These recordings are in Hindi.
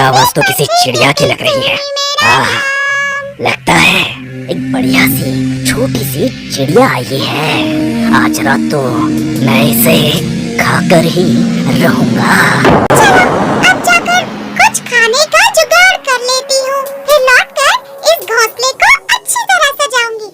आवाज तो किसी चिड़िया की लग रही है। लगता है एक बढ़िया सी छोटी सी चिड़िया आई है। आज रात तो मैं इसे खाकर ही रहूंगा। चलो अब जाकर कुछ खाने का जुगाड़ कर लेती हूँ, फिर लौटकर इस घोंसले को अच्छी तरह सजाऊंगी।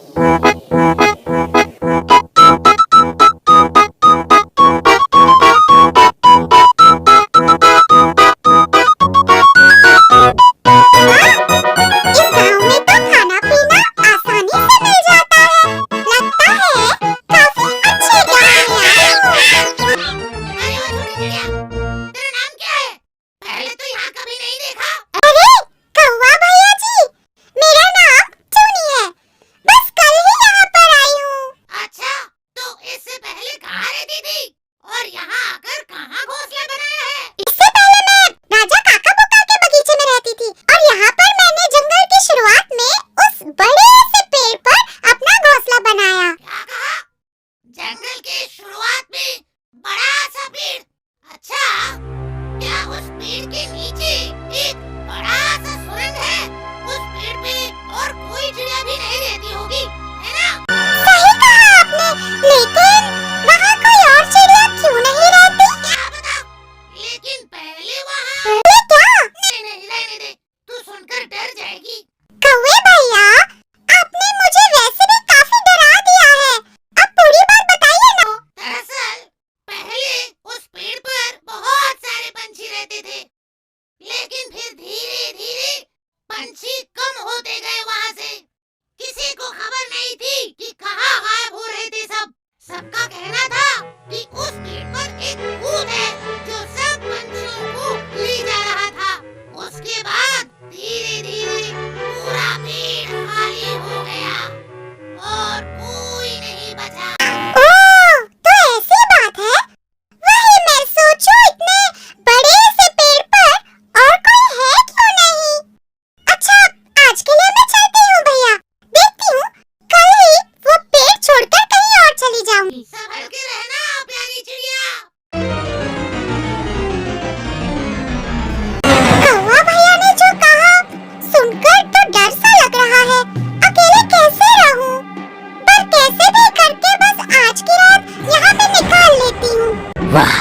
वाह,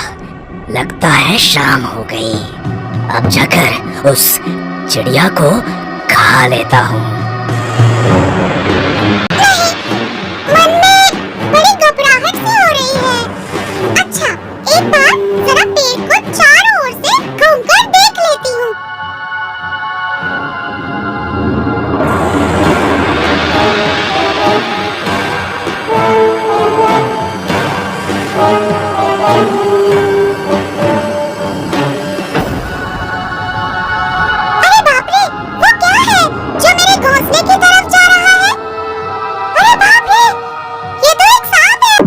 लगता है शाम हो गई। अब जाकर उस चिड़िया को खा लेता हूँ। मन में बड़ी घबराहट सी हो रही है। अच्छा, एक बार जरा पेड़ को चारों ओर से घूमकर देख लेती हूँ। अरे बाप रे, वो क्या है जो मेरे घोंसले की तरफ जा रहा है? अरे बाप रे, ये तो एक सांप है।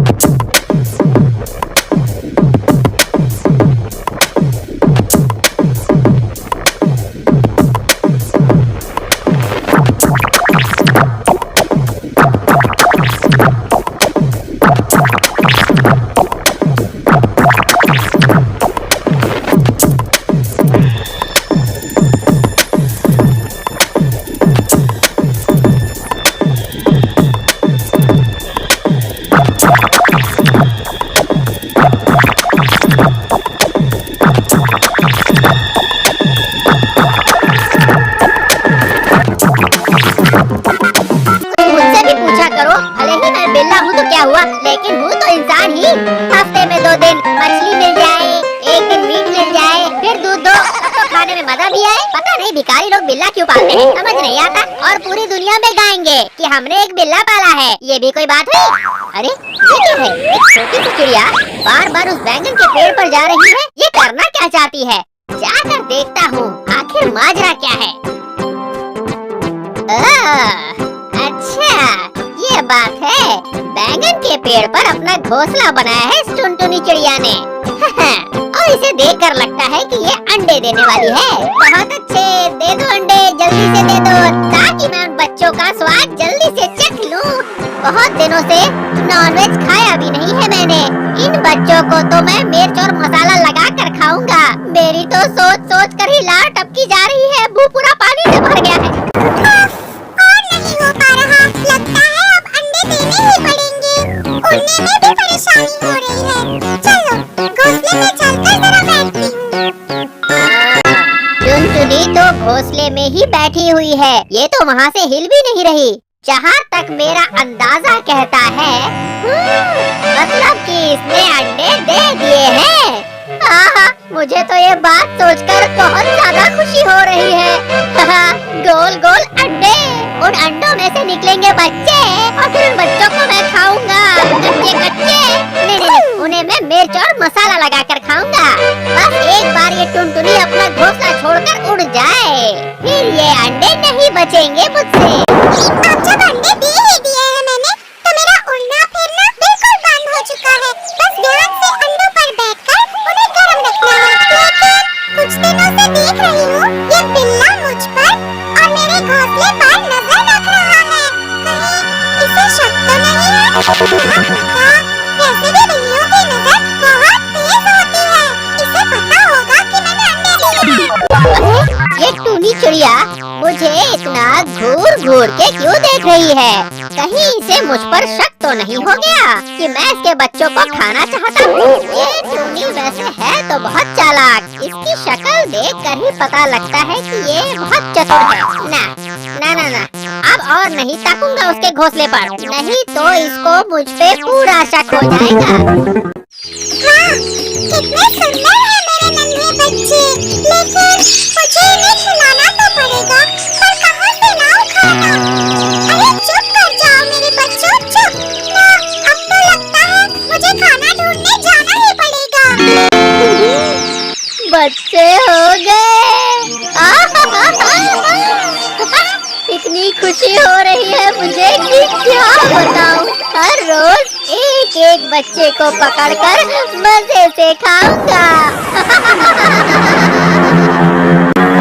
लेकिन हूँ तो इंसान ही। हफ्ते में 2 दिन मछली मिल जाए, 1 दिन मीट मिल जाए, फिर दूध दो तो खाने में मजा भी आए। पता नहीं भिखारी लोग बिल्ला क्यों पालते हैं, समझ नहीं आता। और पूरी दुनिया में गाएंगे कि हमने एक बिल्ला पाला है। ये भी कोई बात हुई? अरे ये क्या है? एक छोटी सी चिड़िया बार बार उस बैंगन के पेड़ पर जा रही है। ये करना क्या चाहती है? जाकर देखता हूँ आखिर माजरा क्या है। अच्छा ये बात है, बैंगन के पेड़ पर अपना घोंसला बनाया है इस टुनटुनी चिड़िया ने। और इसे देखकर लगता है कि ये अंडे देने वाली है। बहुत अच्छे, दे दो अंडे, जल्दी से दे दो, ताकि मैं उन बच्चों का स्वाद जल्दी से चख लूं। बहुत दिनों से नॉनवेज खाया भी नहीं है मैंने। इन बच्चों को तो मैं मिर्च और मसाला लगा कर खाऊंगा। मेरी तो सोच सोच कर ही लार टपकी जा रही रही है, ये तो वहाँ से हिल भी नहीं रही। जहाँ तक मेरा अंदाजा कहता है, मतलब कि इसने अंडे दे दिए हैं। आहा, मुझे तो ये बात सोचकर बहुत ज्यादा खुशी हो रही है। गोल गोल अंडे, उन अंडों में से निकलेंगे बच्चे और फिर उन बच्चों को मैं खाऊंगा कच्चे कच्चे। नहीं, उन्हें मैं मिर्च और मसाला लगाकर खाऊंगा। बस एक बार ये टुनटुनी अपना घोंसला छोड़कर उड़ जाए, फिर ये अंडे नहीं बचेंगे मुझसे। अब जब अंडे दे ही दिए हैं मैंने, तो मेरा उड़ना फिरना बिल्कुल बंद हो चुका है। बस ध्यान से अंडों पर बैठकर उन्हें गर्म रखना है। लेकिन कुछ दिनों से देख रही हूँ ये बिल्ला मुझ पर और मेरे घोंसले पर नजर रख रहा है। कहीं इसे शक तो नहीं है? वैसे भी बिल्लियों की नजर बहुत तेज होती है। इसे पता होगा कि मैंने अंडे दिए। ये टूनी चिड़िया मुझे इतना घूर घूर के क्यों देख रही है? कहीं इसे मुझ पर शक तो नहीं हो गया कि मैं इसके बच्चों को खाना चाहता हूँ? ये टूनी वैसे है तो बहुत चालाक, इसकी शक्ल देखकर ही पता लगता है कि ये बहुत चतुर है। ना ना ना ना, अब और नहीं ताकूंगा उसके घोंसले पर, नहीं तो इसको मुझ पे पूरा शक हो जाएगा। वाह, कितने सुंदर हैं मेरे नन्हे बच्चे। लेकिन मुझे इन्हें खिलाना तो पड़ेगा, पर कहाँ से लाऊं खाना? अरे चुप कर जाओ मेरे बच्चों, चुप ना। अब तो लगता है मुझे खाना ढूंढने जाना ही पड़ेगा। बच्चे हो गए। इतनी खुशी हो रही है मुझे कि क्या बताऊं। हर रोज एक एक बच्चे को पकड़कर मजे से खाऊंगा।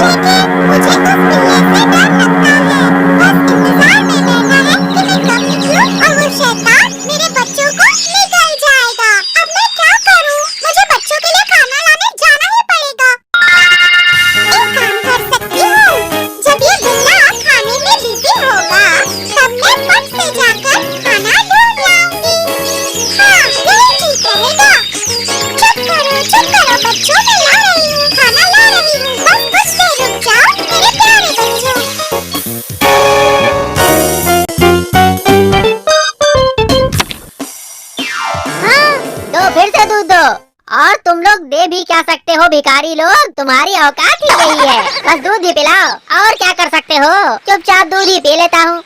लेकिन मुझे उस बिल्ली से डर लगता है। बस इंतजार में बैठा है कि मैं कब निकलूं और वो शैतान मेरे बच्चों को निगल जाएगा। अब मैं क्या करूं? मुझे बच्चों के लिए खाना लाने जाना ही पड़ेगा। एक काम कर सकती हूँ, जब ये बिल्ला खाने में बिजी होगा तब मैं फट से जाकर खाना ढूंढ लाऊंगी। हाँ, यही ठीक रहेगा। चुप करो बच्चों, मैं ला रही हूँ, खाना ला रही हूँ। बस कुछ देर रुक जाओ मेरे प्यारे बच्चों। हाँ, दो फिर से दूध दो। और तुम लोग दे भी क्या सकते हो भिखारी लोग, तुम्हारी औकात ही यही है। बस दूध ही पिलाओ, और क्या कर सकते हो? चुपचाप दूध ही पी लेता हूँ।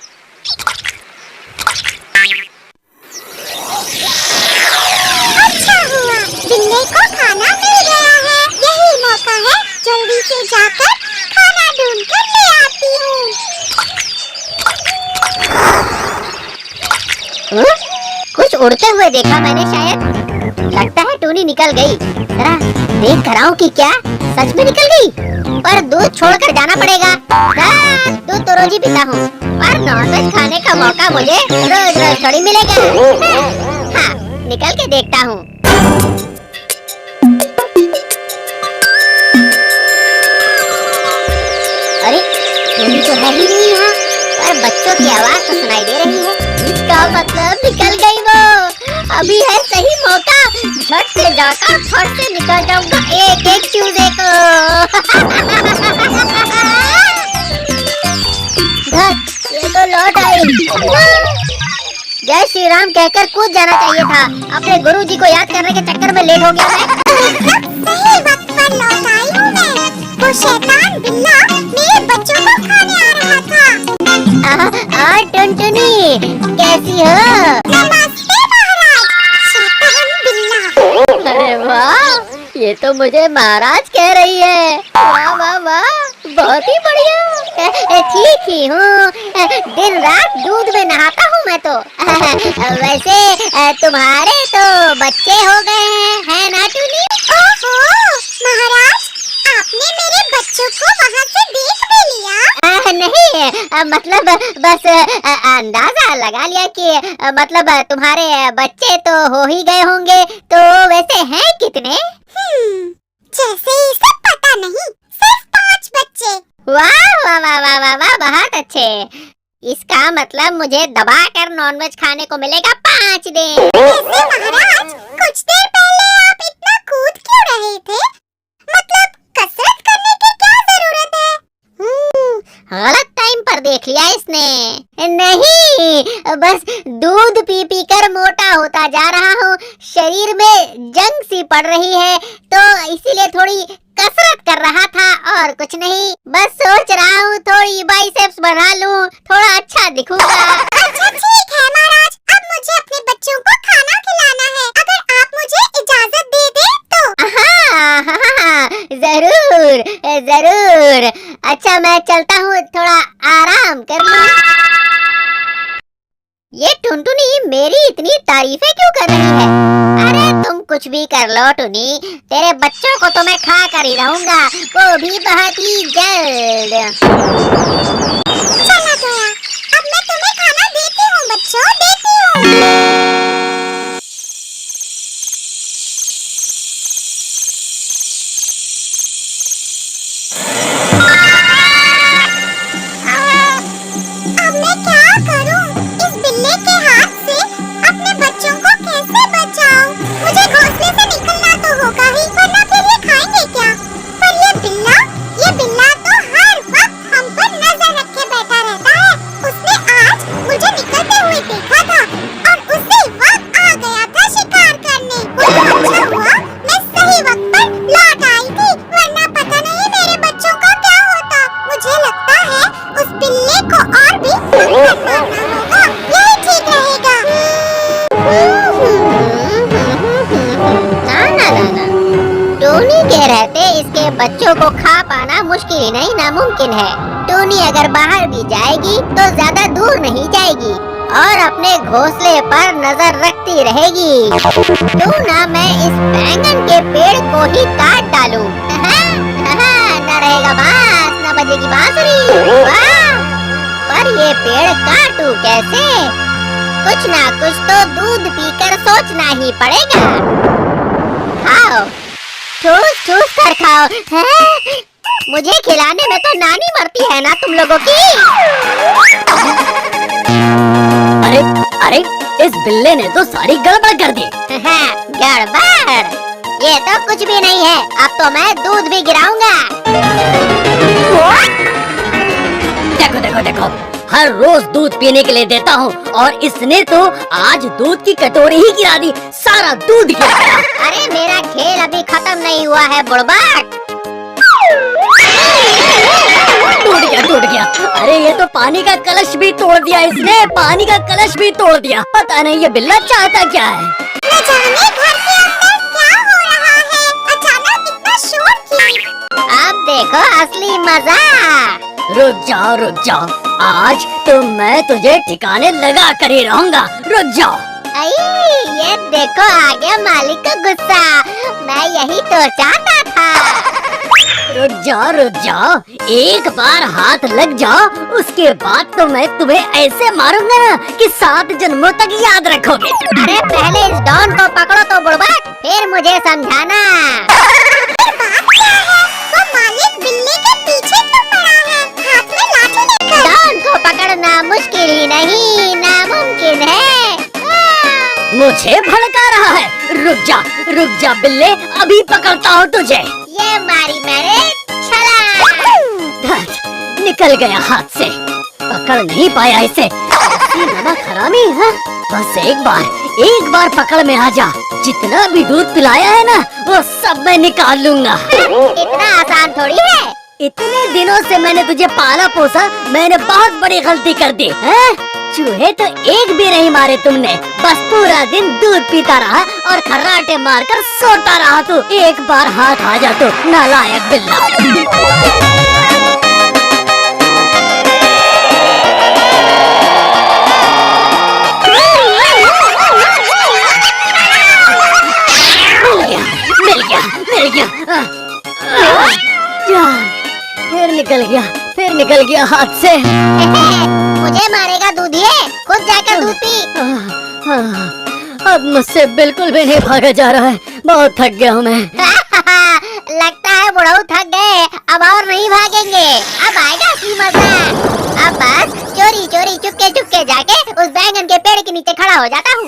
अच्छा हुआ, बिल्ले को खाना मिल गया है। यही मौका है, जल्दी से जाकर खाना ढूंढ कर ले आती हूँ। कुछ उड़ते हुए देखा मैंने शायद। लगता है टूनी निकल गई। जरा देख कर आऊं कि क्या सच में निकल गई। पर दूध छोड़कर जाना पड़ेगा। दूध तो रोज ही पीता हूँ, पर नॉनवेज खाने का मौका मुझे रोज रोज थोड़ी मिलेगा। हाँ, निकल के देखता हूँ। अरे टूनी तो है ही नहीं यहाँ, पर बच्चों की आवाज तो सुनाई दे रही है। इसका मतलब निकल गई वो। अभी है सही मौका, झट से जाकर फट से निकल जाऊंगा एक एक चूजे को। ये तो लौट आई। जय श्री राम कहकर कूद जाना चाहिए था। अपने गुरुजी को याद करने के चक्कर में लेट हो गया मैं। सही वक्त पर लौट आई हूँ मैं। वो शैतान बिल्ला मेरे बच्चों को खाने आ रहा था। टुनटुनी कैसी हो? नमस्ते महाराज। शैतान बिल्ला। अरे वाह, ये तो मुझे महाराज कह रही है। वाह वाह वाह, बहुत ही बढ़िया। ठीक ही हूँ, दिन रात दूध में नहाता हूँ मैं तो। वैसे तुम्हारे तो बच्चे हो गए हैं, है ना टूनी? ओहो महाराज, आपने मेरे बच्चों को वहाँ से देख भी लिया? नहीं, मतलब बस अंदाजा लगा लिया कि मतलब तुम्हारे बच्चे तो हो ही गए होंगे। तो वैसे हैं कितने? जैसे इसे पता नहीं, सिर्फ 5 बच्चे। वाह वाह वाह वाह वाह वाह, बहुत अच्छे। इसका मतलब मुझे दबाकर नॉनवेज खाने को मिलेगा 5 दिन। वैसे महाराज, कुछ देर पहले आप इतना कूद क्यों रहे थे? मतलब कसरत करने की क्या जरूरत है? गलत टाइम देख लिया इसने। नहीं, बस दूध पी पी कर मोटा होता जा रहा हूँ, शरीर में जंग सी पड़ रही है, तो इसीलिए थोड़ी कसरत कर रहा था और कुछ नहीं। बस सोच रहा हूँ थोड़ी बाइसेप्स बना लूँ, थोड़ा अच्छा दिखूंगा। अच्छा ठीक है महाराज, अब मुझे अपने बच्चों को खाना खिलाना है, अगर आप मुझे इजाजत दे दें तो। हाँ, जरूर जरूर। अच्छा मैं चलता हूँ, थोड़ा आराम कर लूँ। ये टुनटुनी मेरी इतनी तारीफें क्यों कर रही है? अरे तुम कुछ भी कर लो टुनी, तेरे बच्चों को तो मैं खा कर ही रहूंगा, वो भी बहुत ही जल्द। चला गया, अब मैं तुम्हें खाना देती हूँ बच्चों, देती हूँ। अब मैं क्या करूं? इस बिल्ली के हाथ से अपने बच्चों को कैसे बचाऊं? मुझे घोंसले से निकलना तो होगा ही, वरना फिर ये खाएंगे क्या? पर ये बिल्ला तो हर वक्त हम पर नजर रखे बैठा रहता है। उसने आज मुझे निकलते हुए देखा था और उसी वक्त आ गया था शिकार करने। अच्छा हुआ मैं सही वक्त पर लौट आई थी, वरना पता नहीं मेरे बच्चों का क्या होता। मुझे लगता है उस बिल्ली को और भी मारना होगा, यही ठीक रहेगा। ना, टोनी के रहते इसके बच्चों को खा पाना मुश्किल ही नहीं नामुमकिन है। टोनी अगर बाहर भी जाएगी तो ज्यादा दूर नहीं जाएगी और अपने घोंसले पर नजर रखती रहेगी। क्यों ना मैं इस बैंगन के पेड़ को ही काट डालूं। न रहेगा बांस, न बजेगी बांसुरी। वाह! पर ये पेड़ काटूं कैसे? कुछ ना कुछ तो दूध पीकर सोचना ही पड़ेगा। खाओ, ठूस ठूस कर खाओ। हैं? मुझे खिलाने में तो नानी मरती है ना तुम लोगों की। अरे अरे, इस बिल्ले ने तो सारी गड़बड़ कर दी। गड़बड़? ये तो कुछ भी नहीं है, अब तो मैं दूध भी गिराऊंगा। देखो देखो देखो, हर रोज दूध पीने के लिए देता हूँ और इसने तो आज दूध की कटोरी ही गिरा दी, सारा दूध गिर गया। अरे मेरा खेल अभी खत्म नहीं हुआ है बुड़बक। टूट गया। अरे ये तो पानी का कलश भी तोड़ दिया इसने, पानी का कलश भी तोड़ दिया। पता नहीं ये बिल्ला चाहता क्या है। न जाने घर के अंदर क्या हो रहा है, अचानक इतना शोर क्यों? अब देखो असली मजा। रुक जाओ, आज तो मैं तुझे ठिकाने लगा कर ही रहूंगा। रुक जाओ। ये देखो आ गया मालिक का गुस्सा, मैं यही तो चाहता था। रुक जाओ, एक बार हाथ लग जाओ, उसके बाद तो मैं तुम्हें ऐसे मारूंगा ना कि 7 जन्मों तक याद रखोगे। अरे पहले इस डॉन को पकड़ो तो बुड़बक, फिर मुझे समझाना। बात क्या है? वो मालिक बिल्ली के पीछे क्यों पड़ा है? हाथ में लाठी लेकर। डॉन को पकड़ना मुश्किल ही नहीं, नामुमकिन है। मुझे भड़का रहा है। रुक जा बिल्ले, अभी पकड़ता हूँ तुझे। ये मारी मैंने छलांग। निकल गया हाथ से, पकड़ नहीं पाया इसे। हरामी है। बस एक बार पकड़ में आ जा, जितना भी दूध पिलाया है ना वो सब मैं निकाल लूंगा। इतना आसान थोड़ी है। इतने दिनों से मैंने तुझे पाला पोसा, मैंने बहुत बड़ी गलती कर दी है। चूहे तो एक भी नहीं मारे तुमने, बस पूरा दिन दूध पीता रहा और खर्राटे मारकर सोता रहा तू। एक बार हाथ आ जा तो नालायक बिल्ला। मिल गया। फिर निकल गया हाथ से। मुझे मारेगा दूधिए, खुद जाकर दूध पी। अब मुझसे बिल्कुल भी नहीं भागा जा रहा है, बहुत थक गया हूँ मैं। लगता है बुढ़ऊ थक गए, अब और नहीं भागेंगे। अब आएगा असली मजा। अब बस चोरी चोरी चुपके चुपके जाके उस बैंगन के पेड़ के नीचे खड़ा हो जाता हूँ।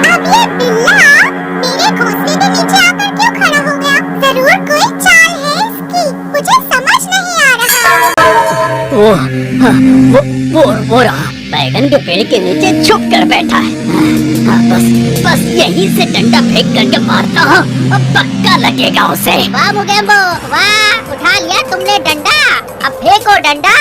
अब ये बिल्ला मेरे घोंसले के नीचे आकर क्यों खड़ा हो गया? जरूर कोई चाल है इसकी, मुझे समझ नहीं आ रहा। वो रहा बैगन के पेड़ के नीचे छुप कर बैठा है। बस यहीं से डंडा फेंक करके मारता हूँ, अब पक्का लगेगा उसे। वाह मुगेम्बो वाह, उठा लिया तुमने डंडा। अब फेंको डंडा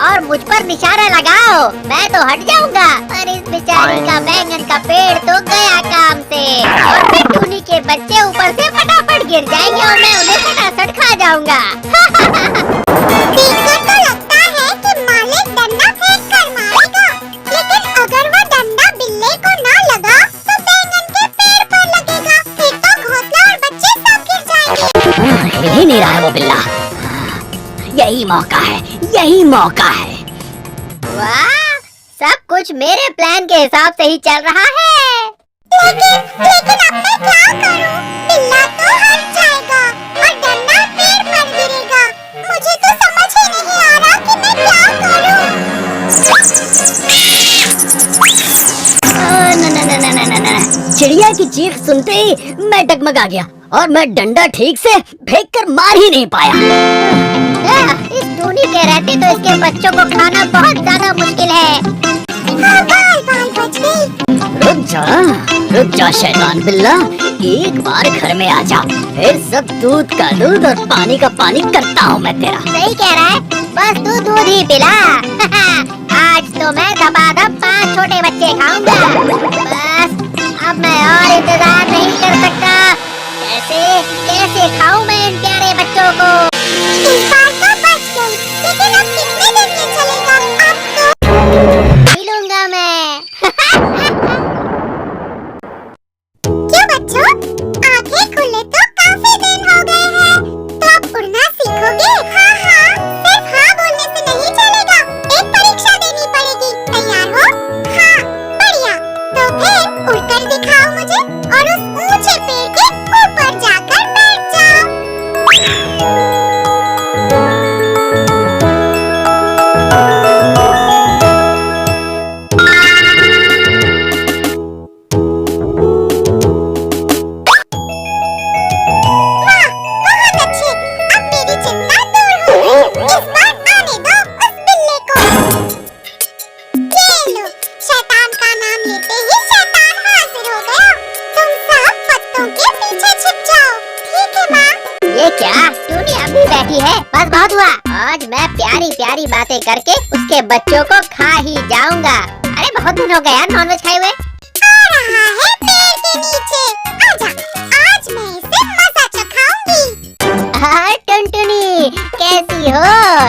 और मुझ पर निशाना लगाओ, मैं तो हट जाऊंगा। पर इस बेचारी का बैंगन का पेड़ तो गया काम से, और फिर टूनी के बच्चे ऊपर से फटाफट गिर जाएंगे और मैं उन्हें फटाफट खा जाऊंगा। देखकर तो लगता है कि मालिक डंडा फेंक कर मारेगा, लेकिन अगर वो डंडा बिल्ले को ना लगा तो बैंगन के पेड़ पर लगेगा, फिर तो घोंसला और बच्चे सब गिर जाएंगे। हिल ही नहीं रहा है वो बिल्ला। यही मौका है, यही मौका है। वाह, सब कुछ मेरे प्लान के हिसाब से ही चल रहा है। लेकिन अब मैं क्या करूं? बिल्ला तो हट जाएगा और डंडा पेड़ पर गिरेगा। मुझे तो समझ ही नहीं आ रहा कि मैं क्या करूं। न, चिड़िया की चीख सुनते ही मैं डगमगा गया और मैं डंडा ठीक से फेंक कर मार ही नहीं पाया। इस टूनी के रहते तो इसके बच्चों को खाना बहुत ज्यादा मुश्किल है। बाल बच गई। रुक जा शैतान बिल्ला, एक बार घर में आ जा, फिर सब दूध का दूध और पानी का पानी करता हूँ मैं तेरा। सही कह रहा है, बस तू दूध ही पिला। आज तो मैं दबादब 5 छोटे बच्चे खाऊंगा। बस अब मैं और इंतजार नहीं कर सकता। कैसे खाऊं मैं इन प्यारे बच्चों को। इस बार तो बच गई, लेकिन अब कितने दिन ये चलेगा? अब तो पी लूंगा मैं। क्यों बच्चों, आंखें खुले तो काफी दिन हो गए हैं, तो अब उड़ना सीखोगे? हाँ हाँ, सिर्फ हाँ बोलने से नहीं चलेगा, एक परीक्षा देनी पड़ेगी। तैयार हो? हाँ, बढ़िया। तो फिर उड़कर दिखाओ मुझे और उस ऊंचे पेड़ के ऊपर जाकर बैठ जाओ। बस बहुत हुआ, आज मैं प्यारी प्यारी बातें करके उसके बच्चों को खा ही जाऊंगा। अरे बहुत दिन हो गए यार नॉनवेज खाए हुए। आ रहा है पेड़ के नीचे, आजा, आज मैं इसे मजा चखाऊंगी। हाँ टुनटुनी, कैसी हो?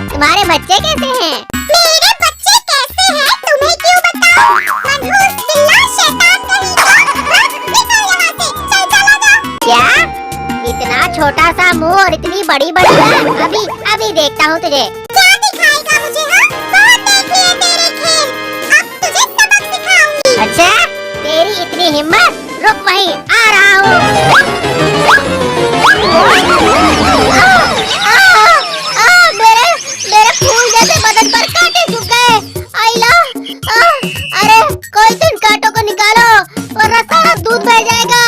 तुम्हारे बच्चे कैसे हैं? मेरे बच्चे कैसे हैं तुम्हें क्यों बताऊं? मनहूस बिल्ला शैतान कहीं का, निकल यहाँ से, चल चला जा। क्या? इतना छोटा सा मुंह और इतनी बड़ी बड़ी आँख? अभी देखता हूँ तुझे। क्या दिखाएगा मुझे? हाँ, बहुत देख लिए तेरे खेल, अब तुझे सबक सिखाऊंगी। अच्छा, तेरी इतनी हिम्मत? रुक वहीं, आ रहा हूँ। मेरे फूल जैसे बदन पर कांटे चुभ गए। आइला, अरे कोई तो इन कांटों को निकालो वरना सारा दूध बह जाएगा।